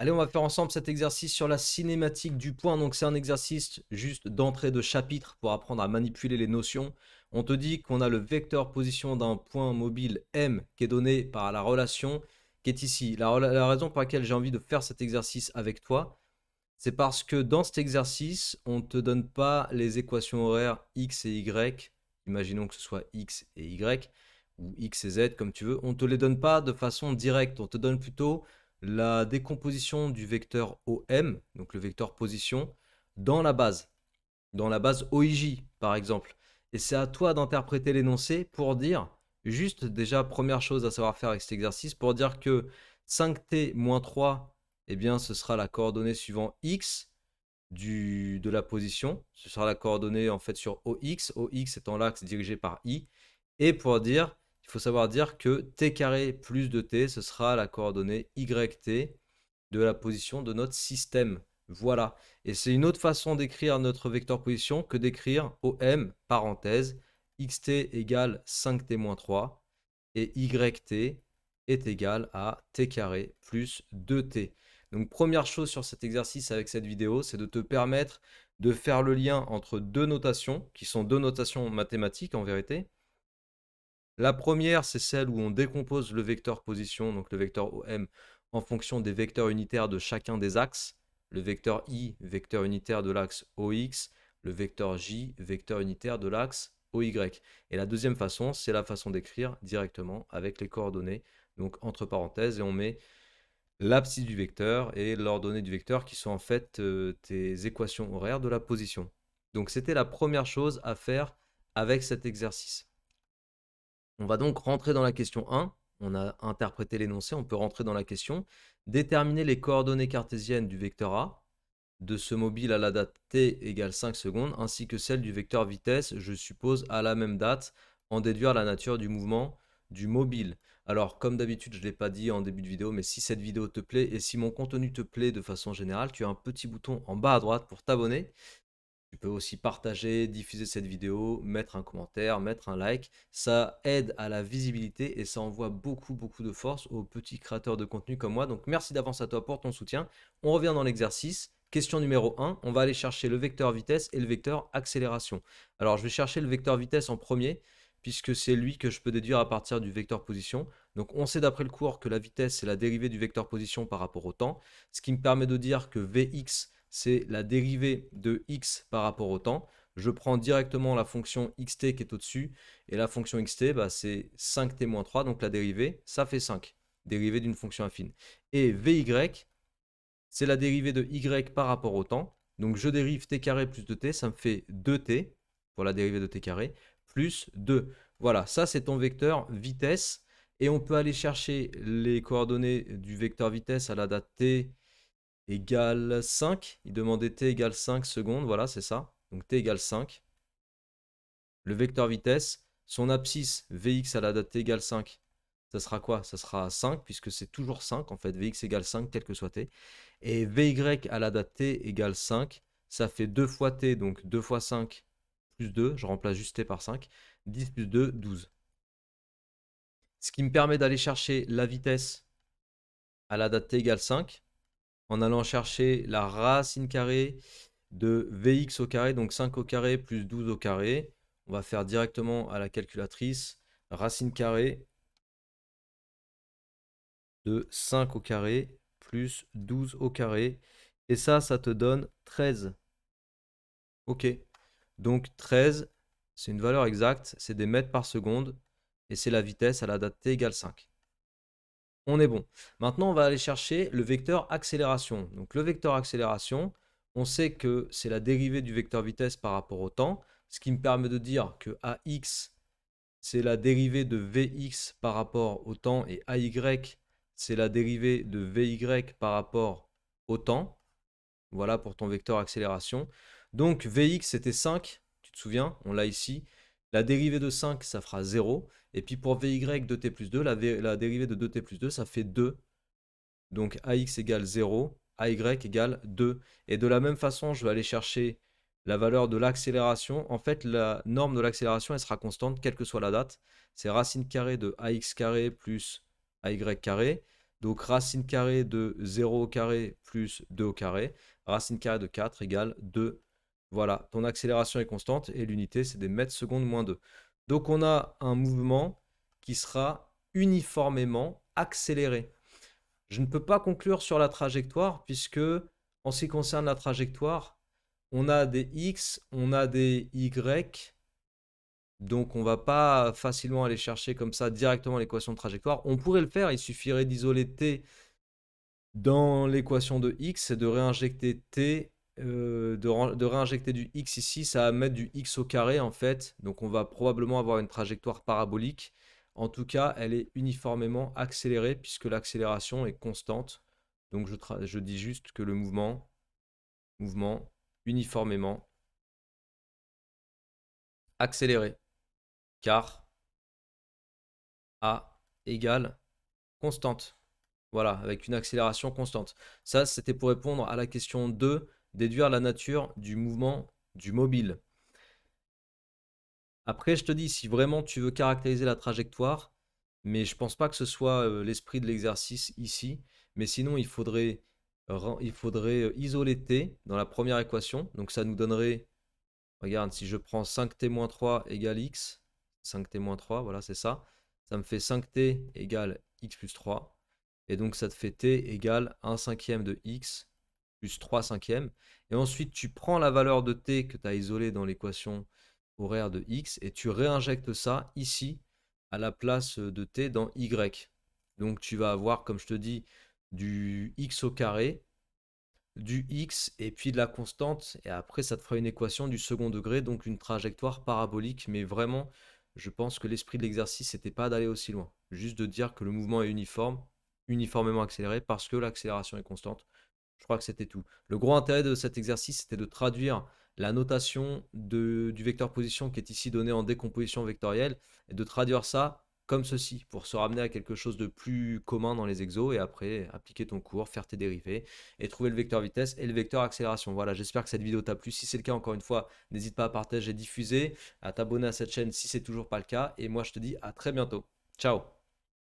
Allez, on va faire ensemble cet exercice sur la cinématique du point. Donc, c'est un exercice juste d'entrée de chapitre pour apprendre à manipuler les notions. On te dit qu'on a le vecteur position d'un point mobile M qui est donné par la relation qui est ici. La raison pour laquelle j'ai envie de faire cet exercice avec toi, c'est parce que dans cet exercice, on ne te donne pas les équations horaires X et Y. Imaginons que ce soit X et Y, ou X et Z, comme tu veux. On ne te les donne pas de façon directe. On te donne plutôt la décomposition du vecteur OM, donc le vecteur position, dans la base OIJ, par exemple. Et c'est à toi d'interpréter l'énoncé pour dire, juste déjà, première chose à savoir faire avec cet exercice, pour dire que 5t moins 3, eh bien, ce sera la coordonnée suivant x de la position. Ce sera la coordonnée en fait sur OX, OX étant l'axe dirigé par I. Et pour dire, il faut savoir dire que t carré plus 2t, ce sera la coordonnée YT de la position de notre système. Voilà. Et c'est une autre façon d'écrire notre vecteur position que d'écrire OM, parenthèse, xt égale 5t-3 et yt est égal à t carré plus 2t. Donc première chose sur cet exercice avec cette vidéo, c'est de te permettre de faire le lien entre deux notations, qui sont deux notations mathématiques en vérité. La première, c'est celle où on décompose le vecteur position, donc le vecteur OM, en fonction des vecteurs unitaires de chacun des axes. Le vecteur I, vecteur unitaire de l'axe OX, le vecteur J, vecteur unitaire de l'axe OY. Et la deuxième façon, c'est la façon d'écrire directement avec les coordonnées, donc entre parenthèses, et on met l'abscisse du vecteur et l'ordonnée du vecteur qui sont en fait tes équations horaires de la position. Donc c'était la première chose à faire avec cet exercice. On va donc rentrer dans la question 1. On a interprété l'énoncé, on peut rentrer dans la question. Déterminer les coordonnées cartésiennes du vecteur A de ce mobile à la date t égale 5 secondes, ainsi que celle du vecteur vitesse, je suppose, à la même date, en déduire la nature du mouvement du mobile. Alors, comme d'habitude, je ne l'ai pas dit en début de vidéo, mais si cette vidéo te plaît et si mon contenu te plaît de façon générale, tu as un petit bouton en bas à droite pour t'abonner. Tu peux aussi partager, diffuser cette vidéo, mettre un commentaire, mettre un like. Ça aide à la visibilité et ça envoie beaucoup, beaucoup de force aux petits créateurs de contenu comme moi. Donc merci d'avance à toi pour ton soutien. On revient dans l'exercice. Question numéro 1, on va aller chercher le vecteur vitesse et le vecteur accélération. Alors je vais chercher le vecteur vitesse en premier, puisque c'est lui que je peux déduire à partir du vecteur position. Donc on sait d'après le cours que la vitesse, c'est la dérivée du vecteur position par rapport au temps, ce qui me permet de dire que Vx, c'est la dérivée de x par rapport au temps. Je prends directement la fonction xt qui est au-dessus, et la fonction xt, bah, c'est 5t-3, donc la dérivée, ça fait 5, dérivée d'une fonction affine. Et vy, c'est la dérivée de y par rapport au temps, donc je dérive t carré plus 2t, ça me fait 2t, pour la dérivée de t carré, plus 2. Voilà, ça c'est ton vecteur vitesse, et on peut aller chercher les coordonnées du vecteur vitesse à la date t égale 5. Il demandait t égale 5 secondes. Voilà, c'est ça. Donc t égale 5. Le vecteur vitesse, son abscisse Vx à la date t égale 5, ça sera quoi? Ça sera 5, puisque c'est toujours 5, en fait. Vx égale 5, tel que soit t. Et Vy à la date t égale 5, ça fait 2 fois t, donc 2 fois 5 plus 2. Je remplace juste t par 5. 10 plus 2, 12. Ce qui me permet d'aller chercher la vitesse à la date t égale 5, en allant chercher la racine carrée de Vx au carré, donc 5 au carré plus 12 au carré. On va faire directement à la calculatrice racine carrée de 5 au carré plus 12 au carré. Et ça te donne 13. Ok. Donc 13, c'est une valeur exacte, c'est des mètres par seconde, et c'est la vitesse à la date t égale 5. On est bon. Maintenant, on va aller chercher le vecteur accélération. Donc le vecteur accélération, on sait que c'est la dérivée du vecteur vitesse par rapport au temps, ce qui me permet de dire que AX, c'est la dérivée de Vx par rapport au temps, et AY, c'est la dérivée de Vy par rapport au temps. Voilà pour ton vecteur accélération. Donc Vx, c'était 5, tu te souviens, on l'a ici. La dérivée de 5, ça fera 0. Et puis pour Vy de t plus 2, la dérivée de 2t plus 2, ça fait 2. Donc AX égale 0, AY égale 2. Et de la même façon, je vais aller chercher la valeur de l'accélération. En fait, la norme de l'accélération, elle sera constante, quelle que soit la date. C'est racine carrée de AX carré plus AY carré. Donc racine carrée de 0 au carré plus 2 au carré. Racine carrée de 4 égale 2. Voilà, ton accélération est constante et l'unité, c'est des mètres secondes moins 2. Donc on a un mouvement qui sera uniformément accéléré. Je ne peux pas conclure sur la trajectoire puisque, en ce qui concerne la trajectoire, on a des X, on a des Y. Donc on ne va pas facilement aller chercher comme ça directement l'équation de trajectoire. On pourrait le faire, il suffirait d'isoler T dans l'équation de X et de réinjecter T, de réinjecter du X ici, ça va mettre du X au carré en fait. Donc on va probablement avoir une trajectoire parabolique. En tout cas, elle est uniformément accélérée puisque l'accélération est constante. Donc je dis juste que le mouvement uniformément accéléré, car A égale constante. Voilà, avec une accélération constante. Ça, c'était pour répondre à la question 2, déduire la nature du mouvement du mobile. Après, je te dis, si vraiment tu veux caractériser la trajectoire, mais je pense pas que ce soit l'esprit de l'exercice ici, mais sinon il faudrait isoler t dans la première équation. Donc ça nous donnerait, regarde, si je prends 5t-3 égale x, 5t-3, voilà, c'est ça. Ça me fait 5t égale x plus 3. Et donc ça te fait t égale 1 cinquième de x plus 3 cinquièmes. Et ensuite, tu prends la valeur de t que tu as isolée dans l'équation horaire de x et tu réinjectes ça ici à la place de t dans y. Donc tu vas avoir, comme je te dis, du x au carré, du x et puis de la constante. Et après, ça te fera une équation du second degré, donc une trajectoire parabolique. Mais vraiment, je pense que l'esprit de l'exercice, n'était pas d'aller aussi loin. Juste de dire que le mouvement est uniforme, uniformément accéléré, parce que l'accélération est constante. Je crois que c'était tout. Le gros intérêt de cet exercice, c'était de traduire la notation du vecteur position qui est ici donné en décomposition vectorielle et de traduire ça comme ceci pour se ramener à quelque chose de plus commun dans les exos et après appliquer ton cours, faire tes dérivés et trouver le vecteur vitesse et le vecteur accélération. Voilà, j'espère que cette vidéo t'a plu. Si c'est le cas, encore une fois, n'hésite pas à partager, diffuser, à t'abonner à cette chaîne si c'est toujours pas le cas. Et moi, je te dis à très bientôt. Ciao!